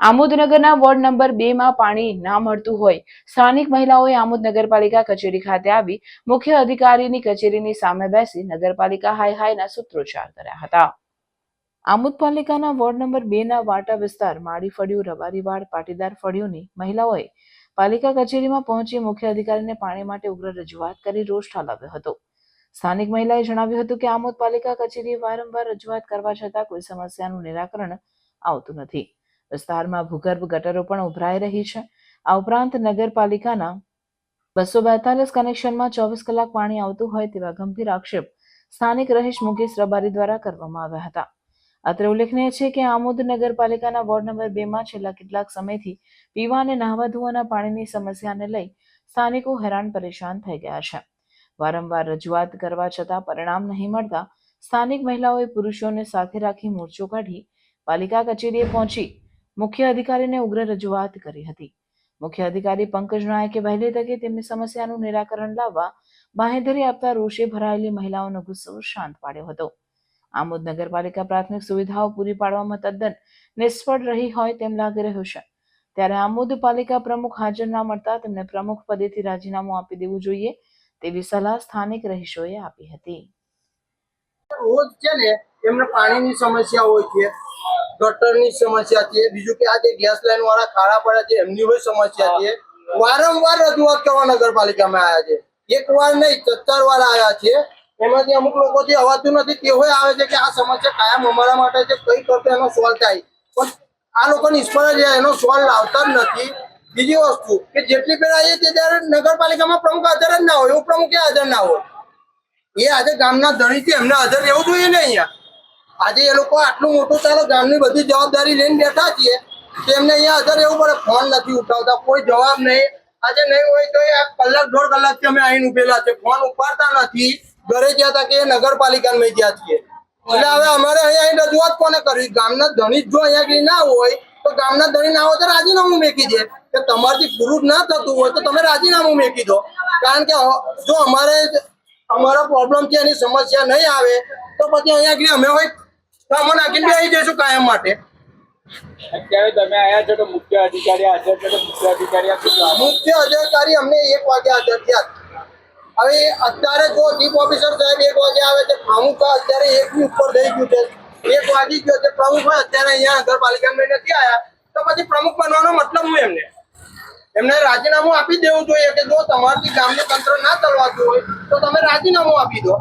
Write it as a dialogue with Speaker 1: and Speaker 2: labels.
Speaker 1: આમોદનગરના ward number 2 માં પાણી ના મળતું હોય સ્થાનિક મહિલાઓએ આમોદ નગરપાલિકા કચેરી ખાતે આવી મુખ્ય અધિકારીની કચેરીની સામે બેસી નગરપાલિકા હાય હાયના સૂત્રોચ્ચાર કર્યા હતા. આમોદ પાલિકાના વોર્ડ નંબર 2 ના વાટા વિસ્તાર માળી ફળિયું રબારીવાડ પાટીદાર ફળિયુંની મહિલાઓએ પાલિકા કચેરીમાં પહોંચી મુખ્ય અધિકારીને પાણી માટે ઉગ્ર રજૂઆત કરી રોષ ઠાલવ્યો હતો. સ્થાનિક મહિલાએ જણાવ્યું હતું કે આમોદ પાલિકા કચેરીએ વારંવાર રજૂઆત કરવા છતાં કોઈ સમસ્યાનું નિરાકરણ આવતું નથી. વિસ્તારમાં ભૂગર્ભ ગટરો પણ ઉભરાઈ રહી છે. આ ઉપરાંત નગરપાલિકાના 242 કનેક્શનમાં 24 કલાક પાણી આવતું હોય તેવા ગંભીર આક્ષેપ સ્થાનિક રહીશ મુકેશ રબારી દ્વારા કરવામાં આવ્યા હતા. અત્રે ઉલ્લેખનીય છે કે આમોદ નગરપાલિકાના વોર્ડ નંબર 2 માં છેલ્લા કેટલાક સમયથી પીવા અને નહાવા ધોવાના પાણીની સમસ્યાને લઈ સ્થાનિકો હેરાન પરેશાન થઈ ગયા છે. વારંવાર રજૂઆત કરવા છતાં પરિણામ નહીં મળતા સ્થાનિક મહિલાઓએ પુરુષોને સાથે રાખી મોરચો કાઢી પાલિકા કચેરીએ પહોંચી મુખ્ય અધિકારીને ઉગ્ર રજૂઆત કરી હતી. મુખ્ય અધિકારી પંકજ નાયકે વહેલી તકે તેમની સમસ્યાનું નિરાકરણ લાવવા બાંહેધરી આપતા રોષે ભરાયેલી મહિલાઓનો ગુસ્સો શાંત પાડ્યો હતો. આમોદ નગરપાલિકા પ્રાથમિક સુવિધાઓ પૂરી પાડવામાં તદ્દન નિષ્ફળ રહી હોય તેમ લાગી રહ્યું છે. ત્યારે આમોદ પાલિકા પ્રમુખ હાજર ના મળતા તેમને પ્રમુખ પદેથી રાજીનામું આપી દેવું જોઈએ તેવી સલાહ સ્થાનિક રહીશોએ આપી હતી.
Speaker 2: રોજ છે ને એમને પાણીની સમસ્યા હોય છે, ગટરની સમસ્યા છે, બીજું કે આ જે ગેસ લાઈન વાળા ખાડા પડ્યા છે એમની હોય સમસ્યા છે. વારંવાર રજૂઆત કરવા નગરપાલિકામાં આવ્યા છે, એક વાર નહીં 4 વાર આવ્યા છે. એમાંથી અમુક લોકોથી અવાતું નથી તે હોય આવે છે કે આ સમસ્યા કાયમ અમારા માટે છે, કઈ કરતો એનો સોલ્વ થાય, પણ આ લોકો નિષ્ફળ છે, એનો સોલ્વ લાવતા જ નથી. બીજી વસ્તુ કે જેટલી પેલા આવીએ તે ત્યારે નગરપાલિકામાં પ્રમુખ હાજર જ ના હોય, એવું પ્રમુખ હાજર ના હોય. એ આજે ગામના ધણી છે એમને હાજર રહેવું જોઈએ ને. અહીંયા આજે એ લોકો આટલું મોટું ચાલો ગામની બધી જવાબદારી લઈને બેઠા છીએ, તેમને અહીંયા હાજર રહેવું પડે. ફોન નથી ઉઠાવતા, કોઈ જવાબ નહીં. આજે નહીં હોય તો આ કલાક 1.5 કલાકથી અમે આવીને ઉભેલા છે, ફોન ઉપાડતા નથી. ઘરે ગયા હતા કે નગરપાલિકામાં ગયા છીએ. એટલે હવે અમારે અહીંયા રજૂઆત કોને કરવી? ગામના ધણી જો અહીંયા ના હોય તો ગામના ધણી ના હોય તો રાજીનામું મેકી દે કે તમારથી પૂરું ના થતું હોય તો તમે રાજીનામું મેકી દો. કારણ કે જો અમારો પ્રોબ્લેમ છે એની સમસ્યા નહીં આવે તો પછી અહીંયા અમે હોય કામો નાખીને આવી જઈશું કાયમ માટે.
Speaker 3: અત્યારે તમે આયા છો તો મુખ્ય અધિકારી હાજર છે, તો મુખ્ય
Speaker 2: અધિકારી અમને 1 વાગે હાજર થયા. હવે અત્યારે જો ચીફ ઓફિસર સાહેબ 1 વાગે આવે છે, પ્રમુખ અત્યારે 1 ની ઉપર થઈ ગયું છે, 1 વાગી ગયો છે. પ્રમુખ અત્યારે અહીંયા નગરપાલિકામાં નથી આવ્યા તો પછી પ્રમુખ બનવાનો મતલબ હું એમને રાજીનામું આપી દેવું જોઈએ કે જો તમારથી ગામનું તંત્ર ના ચલાવતું હોય તો તમે રાજીનામું આપી દો.